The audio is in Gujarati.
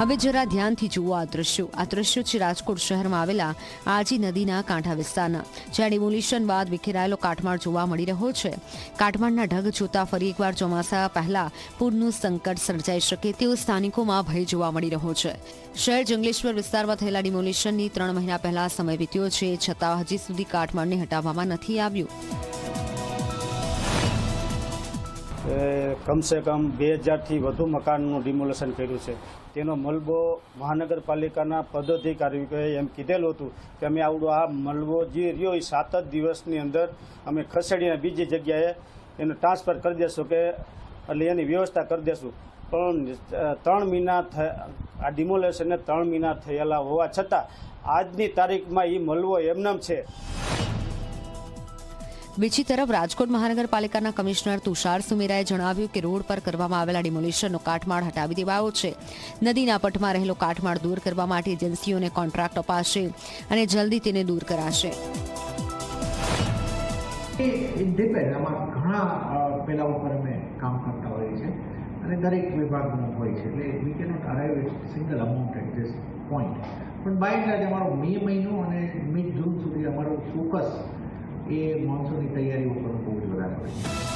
હવે જરા ધ્યાનથી જુઓ આ દ્રશ્યો છે રાજકોટ શહેરમાં આવેલા આજી નદીના કાંઠા વિસ્તારના, જ્યાં ડિમોલિશન બાદ વિખેરાયેલો કાટમાળ જોવા મળી રહ્યો છે. કાટમાળના ઢગ જોતા ફરી એકવાર ચોમાસા પહેલા પૂરનું સંકટ સર્જાઈ શકે તેવું સ્થાનિકોમાં ભય જોવા મળી રહ્યો છે. શહેર જંગલેશ્વર વિસ્તારમાં થયેલા ડિમોલિશનની 3 મહિના પહેલા સમય વીત્યો છે, છતાં હજી સુધી કાટમાળને હટાવવામાં નથી આવ્યું. કમસે કમ 2000થી વધુ મકાનનું ડિમોલેશન કર્યું છે. તેનો મલબો મહાનગરપાલિકાના પદાધિકારીઓએ એમ કીધેલું હતું કે અમે આવડો આ મલબો જે રહ્યો એ 7 જ દિવસની અંદર અમે ખસેડીને બીજી જગ્યાએ એને ટ્રાન્સફર કરી દેશું કે એટલે એની વ્યવસ્થા કરી દેશું. પણ 3 મહિના આ ડિમોલેશનને 3 મહિના થયેલા હોવા છતાં આજની તારીખમાં એ મલબો એમનેમ છે. બીજી તરફ રાજકોટ મહાનગરપાલિકાના કમિશનર તુષાર સુમેરાએ જણાવ્યું કે રોડ પર કરવામાં આવેલા ડિમોલિશનનો કાટમાળ હટાવી દેવાયો છે. નદીના પટમાં રહેલો કાટમાળ દૂર કરવા માટે એજન્સીઓને કોન્ટ્રાક્ટ અપાશે અને જલ્દી તેને દૂર કરાશે. ઘણા પેલા ઉપર અમે કામ કરતા હોઈએ છીએ અને દરેક વિભાગનું હોય છે, એટલે we cannot arrive at single amount at this point. પણ બાય એન્ડ લાર્જ અમારો મે મહિનો અને મિડ જૂન સુધી અમારો ફોકસ એ મોન્સૂનની તૈયારી ઉપર બહુ જ વધારે હોય છે.